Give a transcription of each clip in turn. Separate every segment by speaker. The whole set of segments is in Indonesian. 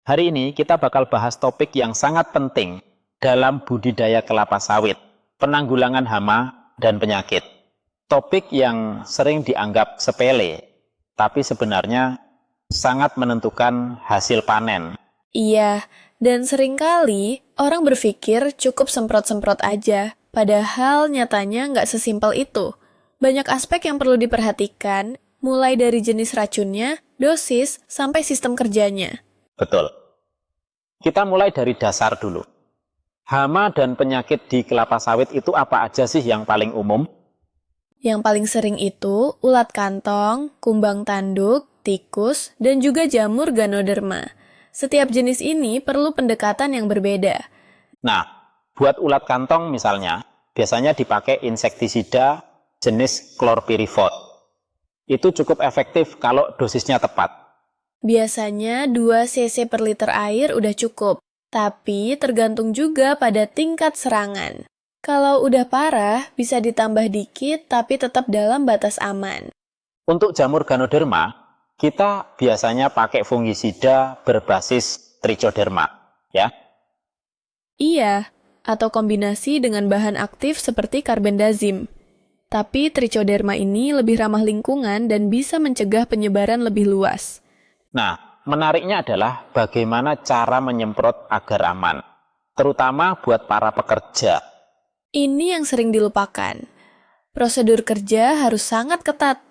Speaker 1: Hari ini kita bakal bahas topik yang sangat penting dalam budidaya kelapa sawit, penanggulangan hama dan penyakit. Topik yang sering dianggap sepele, tapi sebenarnya sangat menentukan hasil panen.
Speaker 2: Iya, dan seringkali orang berpikir cukup semprot-semprot aja, padahal nyatanya nggak sesimpel itu. Banyak aspek yang perlu diperhatikan, mulai dari jenis racunnya, dosis, sampai sistem kerjanya.
Speaker 1: Betul. Kita mulai dari dasar dulu. Hama dan penyakit di kelapa sawit itu apa aja sih yang paling umum?
Speaker 2: Yang paling sering itu ulat kantong, kumbang tanduk, tikus, dan juga jamur Ganoderma. Setiap jenis ini perlu pendekatan yang berbeda.
Speaker 1: Nah, buat ulat kantong misalnya, biasanya dipakai insektisida jenis chlorpyrifos. Itu cukup efektif kalau dosisnya tepat.
Speaker 2: Biasanya 2 cc per liter air udah cukup, tapi tergantung juga pada tingkat serangan. Kalau udah parah, bisa ditambah dikit tapi tetap dalam batas aman.
Speaker 1: Untuk jamur Ganoderma, kita biasanya pakai fungisida berbasis trichoderma, ya.
Speaker 2: Iya, atau kombinasi dengan bahan aktif seperti karbendazim. Tapi trichoderma ini lebih ramah lingkungan dan bisa mencegah penyebaran lebih luas.
Speaker 1: Nah, menariknya adalah bagaimana cara menyemprot agar aman, terutama buat para pekerja.
Speaker 2: Ini yang sering dilupakan. Prosedur kerja harus sangat ketat.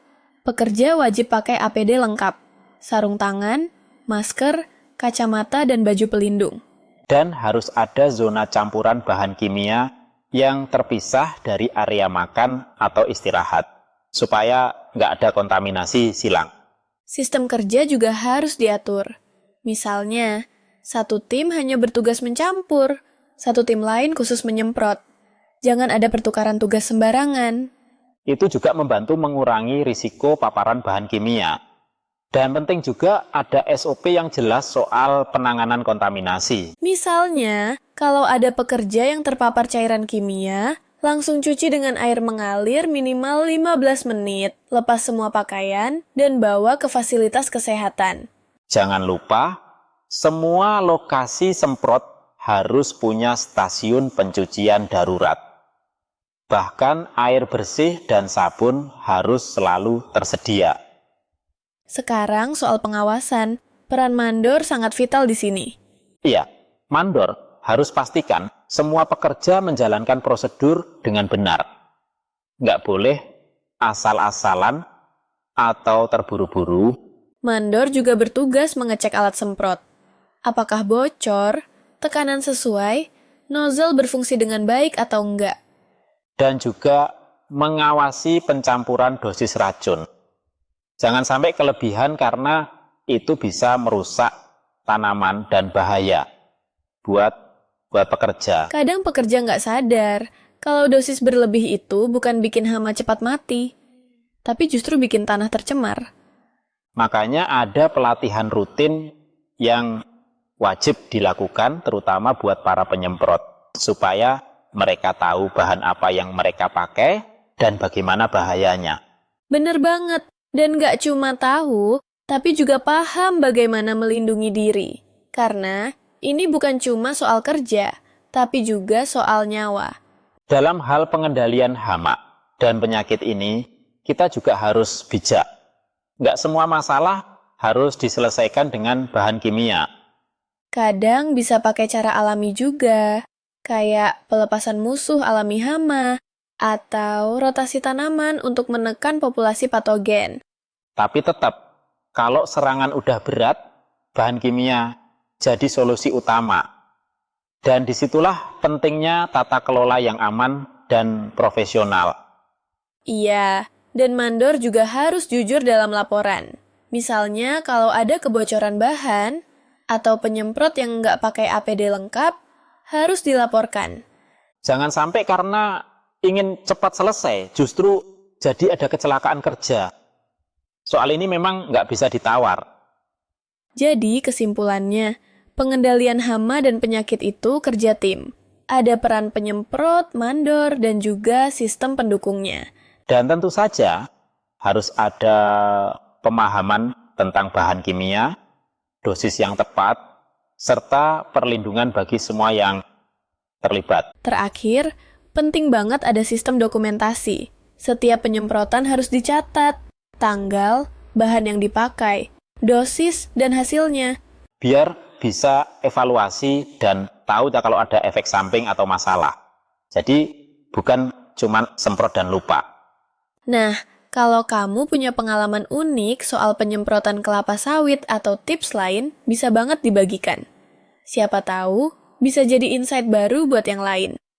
Speaker 2: Pekerja wajib pakai APD lengkap, sarung tangan, masker, kacamata, dan baju pelindung.
Speaker 1: Dan harus ada zona campuran bahan kimia yang terpisah dari area makan atau istirahat, supaya nggak ada kontaminasi silang.
Speaker 2: Sistem kerja juga harus diatur. Misalnya, satu tim hanya bertugas mencampur, satu tim lain khusus menyemprot. Jangan ada pertukaran tugas sembarangan.
Speaker 1: Itu juga membantu mengurangi risiko paparan bahan kimia. Dan penting juga ada SOP yang jelas soal penanganan kontaminasi.
Speaker 2: Misalnya, kalau ada pekerja yang terpapar cairan kimia, langsung cuci dengan air mengalir minimal 15 menit, lepas semua pakaian, dan bawa ke fasilitas kesehatan.
Speaker 1: Jangan lupa, semua lokasi semprot harus punya stasiun pencucian darurat. Bahkan air bersih dan sabun harus selalu tersedia.
Speaker 2: Sekarang soal pengawasan, peran mandor sangat vital di sini.
Speaker 1: Iya, mandor harus pastikan semua pekerja menjalankan prosedur dengan benar. Nggak boleh asal-asalan atau terburu-buru.
Speaker 2: Mandor juga bertugas mengecek alat semprot. Apakah bocor, tekanan sesuai, nozzle berfungsi dengan baik atau enggak.
Speaker 1: Dan juga mengawasi pencampuran dosis racun. Jangan sampai kelebihan karena itu bisa merusak tanaman dan bahaya buat pekerja.
Speaker 2: Kadang pekerja nggak sadar kalau dosis berlebih itu bukan bikin hama cepat mati, tapi justru bikin tanah tercemar.
Speaker 1: Makanya ada pelatihan rutin yang wajib dilakukan terutama buat para penyemprot supaya mereka tahu bahan apa yang mereka pakai dan bagaimana bahayanya.
Speaker 2: Bener banget, dan nggak cuma tahu, tapi juga paham bagaimana melindungi diri. Karena ini bukan cuma soal kerja, tapi juga soal nyawa.
Speaker 1: Dalam hal pengendalian hama dan penyakit ini, kita juga harus bijak. Nggak semua masalah harus diselesaikan dengan bahan kimia.
Speaker 2: Kadang bisa pakai cara alami juga, kayak pelepasan musuh alami hama, atau rotasi tanaman untuk menekan populasi patogen.
Speaker 1: Tapi tetap, kalau serangan udah berat, bahan kimia jadi solusi utama. Dan disitulah pentingnya tata kelola yang aman dan profesional.
Speaker 2: Iya, dan mandor juga harus jujur dalam laporan. Misalnya kalau ada kebocoran bahan, atau penyemprot yang nggak pakai APD lengkap, harus dilaporkan.
Speaker 1: Jangan sampai karena ingin cepat selesai, justru jadi ada kecelakaan kerja. Soal ini memang nggak bisa ditawar.
Speaker 2: Jadi kesimpulannya, pengendalian hama dan penyakit itu kerja tim. Ada peran penyemprot, mandor, dan juga sistem pendukungnya.
Speaker 1: Dan tentu saja harus ada pemahaman tentang bahan kimia, dosis yang tepat, serta perlindungan bagi semua yang terlibat.
Speaker 2: Terakhir, penting banget ada sistem dokumentasi. Setiap penyemprotan harus dicatat, tanggal, bahan yang dipakai, dosis, dan hasilnya.
Speaker 1: Biar bisa evaluasi dan tahu kalau ada efek samping atau masalah. Jadi bukan cuma semprot dan lupa.
Speaker 2: Nah, kalau kamu punya pengalaman unik soal penyemprotan kelapa sawit atau tips lain, bisa banget dibagikan. Siapa tahu, bisa jadi insight baru buat yang lain.